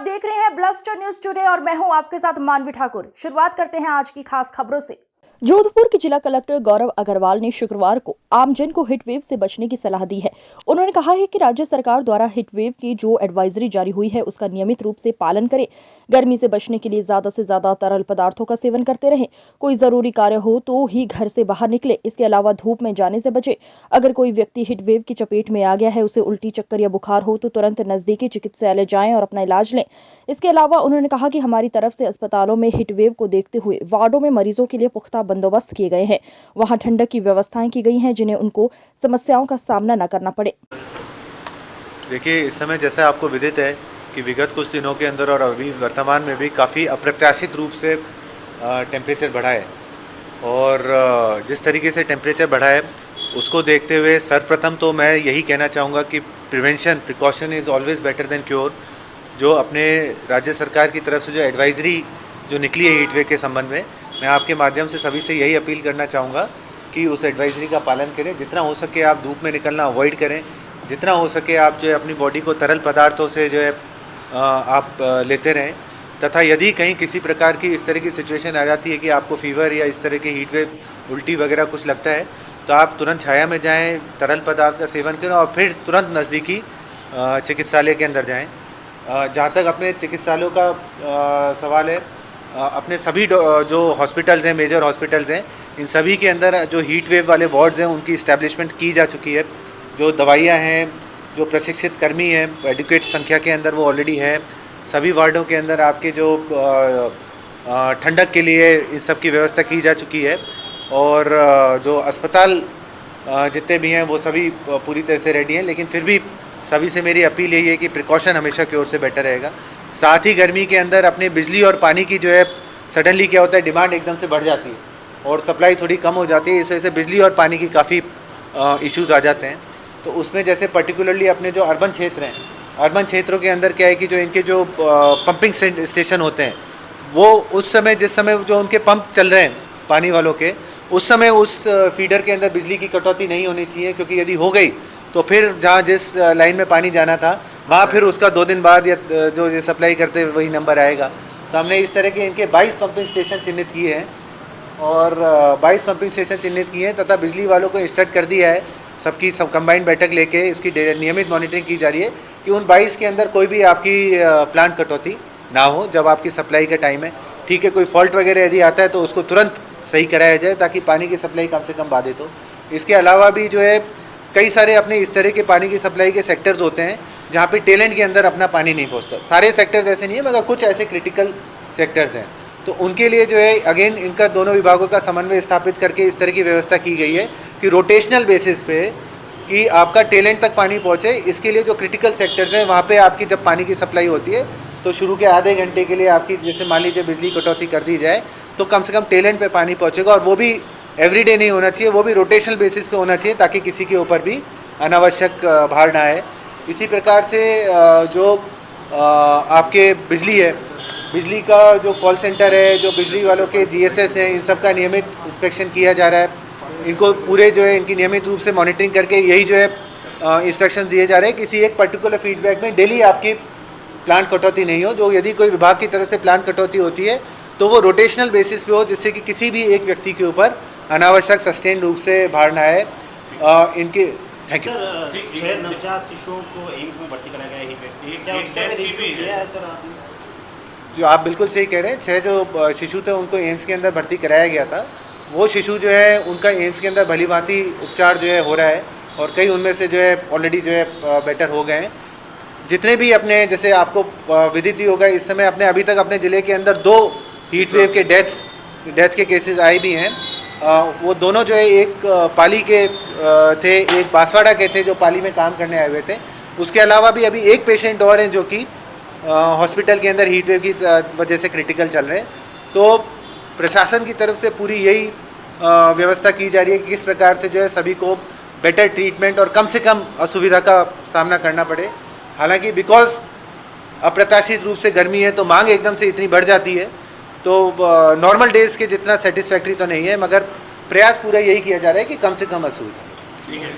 देख रहे हैं ब्लस्टर न्यूज टुडे और मैं हूं आपके साथ मानवी ठाकुर। शुरुआत करते हैं आज की खास खबरों से। जोधपुर के जिला कलेक्टर गौरव अग्रवाल ने शुक्रवार को आमजन को हीटवेव से बचने की सलाह दी है। उन्होंने कहा है कि राज्य सरकार द्वारा हीटवेव की जो एडवाइजरी जारी हुई है उसका नियमित रूप से पालन करें। गर्मी से बचने के लिए ज्यादा से ज्यादा तरल पदार्थों का सेवन करते रहें। कोई जरूरी कार्य हो तो ही घर से बाहर निकले। इसके अलावा धूप में जाने से बचे। अगर कोई व्यक्ति हीटवेव की चपेट में आ गया है, उसे उल्टी, चक्कर या बुखार हो तो तुरंत नजदीकी चिकित्सालय जाएं और अपना इलाज लें। इसके अलावा उन्होंने कहा कि हमारी तरफ से अस्पतालों में हीटवेव को देखते हुए वार्डों में मरीजों के लिए पुख्ता बंदोबस्त किए गए हैं। वहां ठंडक की व्यवस्थाएं की गई हैं जिन्हें उनको समस्याओं का सामना न करना पड़े। देखिए, इस समय जैसा आपको विदित है कि विगत कुछ दिनों के अंदर और अभी वर्तमान में भी काफ़ी अप्रत्याशित रूप से टेम्परेचर बढ़ा है और जिस तरीके से टेम्परेचर बढ़ा है उसको देखते हुए सर्वप्रथम तो मैं यही कहना चाहूँगा कि precaution is always better than cure. जो अपने राज्य सरकार की तरफ से जो एडवाइजरी जो निकली है हीटवेव के संबंध में, मैं आपके माध्यम से सभी से यही अपील करना चाहूँगा कि उस एडवाइजरी का पालन करें। जितना हो सके आप धूप में निकलना अवॉइड करें। जितना हो सके आप जो है अपनी बॉडी को तरल पदार्थों से जो है आप लेते रहें। तथा यदि कहीं किसी प्रकार की इस तरह की सिचुएशन आ जाती है कि आपको फीवर या इस तरह की हीटवेव, उल्टी वगैरह कुछ लगता है, तो आप तुरंत छाया में जाएं, तरल पदार्थ का सेवन करें और फिर तुरंत नज़दीकी चिकित्सालय के अंदर जाएं। जहाँ तक अपने चिकित्सालयों का सवाल है, अपने सभी जो हॉस्पिटल्स हैं, मेजर हॉस्पिटल्स हैं, इन सभी के अंदर जो हीट वेव वाले वार्ड्स हैं उनकी इस्टेब्लिशमेंट की जा चुकी है। जो दवाइयाँ हैं, जो प्रशिक्षित कर्मी हैं, एडुकेट संख्या के अंदर वो ऑलरेडी है। सभी वार्डों के अंदर आपके जो ठंडक के लिए इन सब की व्यवस्था की जा चुकी है और जो अस्पताल जितने भी हैं वो सभी पूरी तरह से रेडी हैं। लेकिन फिर भी सभी से मेरी अपील यही है कि प्रिकॉशन हमेशा की ओर से बेटर रहेगा। साथ ही गर्मी के अंदर अपने बिजली और पानी की जो है सडनली क्या होता है, डिमांड एकदम से बढ़ जाती है और सप्लाई थोड़ी कम हो जाती है। इस वजह से बिजली और पानी की काफ़ी इश्यूज़ आ जाते हैं। तो उसमें जैसे पर्टिकुलरली अपने जो अर्बन क्षेत्र हैं, अर्बन क्षेत्रों के अंदर क्या है कि जो इनके जो पंपिंग स्टेशन होते हैं वो उस समय जिस समय जो उनके पंप चल रहे हैं पानी वालों के, उस समय उस फीडर के अंदर बिजली की कटौती नहीं होनी चाहिए, क्योंकि यदि हो गई तो फिर जहाँ जिस लाइन में पानी जाना था वहाँ फिर उसका 2 दिन बाद या जो ये सप्लाई करते वही नंबर आएगा। तो हमने इस तरह के इनके 22 पंपिंग स्टेशन चिन्हित किए हैं और 22 पंपिंग स्टेशन चिन्हित किए हैं तथा बिजली वालों को इंस्ट्रक्ट कर दिया है। सबकी सब कंबाइंड बैठक लेके इसकी नियमित मॉनिटरिंग की जा रही है कि उन 22 के अंदर कोई भी आपकी प्लांट कटौती ना हो जब आपकी सप्लाई का टाइम है। ठीक है, कोई फॉल्ट वगैरह यदि आता है तो उसको तुरंत सही कराया जाए ताकि पानी की सप्लाई कम से कम बाधित हो। इसके अलावा भी जो है कई सारे अपने इस तरह के पानी की सप्लाई के सेक्टर्स होते हैं जहाँ पे टेल एंड के अंदर अपना पानी नहीं पहुँचता। सारे सेक्टर्स ऐसे नहीं है मगर कुछ ऐसे क्रिटिकल सेक्टर्स हैं, तो उनके लिए जो है अगेन इनका दोनों विभागों का समन्वय स्थापित करके इस तरह की व्यवस्था की गई है कि रोटेशनल बेसिस पे कि आपका टेल एंड तक पानी पहुँचे। इसके लिए जो क्रिटिकल सेक्टर्स हैं वहाँ पर आपकी जब पानी की सप्लाई होती है तो शुरू के आधे घंटे के लिए आपकी जैसे मान लीजिए बिजली कटौती कर दी जाए तो कम से कम टेल एंड पे पानी पहुँचेगा और वो भी एवरीडे नहीं होना चाहिए, वो भी रोटेशनल बेसिस पे होना चाहिए ताकि किसी के ऊपर भी अनावश्यक भार ना आए। इसी प्रकार से जो आपके बिजली है, बिजली का जो कॉल सेंटर है, जो बिजली वालों के GSS हैं, इन सब का नियमित इंस्पेक्शन किया जा रहा है। इनको पूरे जो है इनकी नियमित रूप से मॉनिटरिंग करके यही जो है इंस्ट्रक्शन दिए जा रहे हैं किसी एक पर्टिकुलर फीडबैक में डेली आपकी प्लांट कटौती नहीं हो। जो यदि कोई विभाग की तरफ से प्लांट कटौती होती है तो वो रोटेशनल बेसिस पे हो, जिससे कि किसी भी एक व्यक्ति के ऊपर अनावश्यक सस्टेन रूप से भार ना आए। इनके थैंक यू। 6 नवजात शिशुओं को एम्स में भर्ती कराया गया है सर। जो आप बिल्कुल सही कह रहे हैं, 6 जो शिशु थे उनको एम्स के अंदर भर्ती कराया गया था। वो शिशु जो है उनका एम्स के अंदर भली भांति उपचार जो है हो रहा है और कई उनमें से जो है ऑलरेडी जो है बेटर हो गए हैं। जितने भी अपने जैसे आपको विदित ही होगा, इस समय अपने अभी तक अपने ज़िले के अंदर 2 हीट वेव के डेथ के केसेस आए भी हैं। वो दोनों जो है एक पाली के थे, एक बांसवाड़ा के थे जो पाली में काम करने आए हुए थे। उसके अलावा भी अभी एक पेशेंट और हैं जो कि हॉस्पिटल के अंदर हीट वेव की वजह से क्रिटिकल चल रहे हैं। तो प्रशासन की तरफ से पूरी यही व्यवस्था की जा रही है कि किस प्रकार से जो है सभी को बेटर ट्रीटमेंट और कम से कम असुविधा का सामना करना पड़े। हालांकि बिकॉज अप्रत्याशित रूप से गर्मी है तो मांग एकदम से इतनी बढ़ जाती है, तो नॉर्मल डेज़ के जितना सेटिस्फैक्ट्री तो नहीं है, मगर प्रयास पूरा यही किया जा रहा है कि कम से कम असुविधा। ठीक है।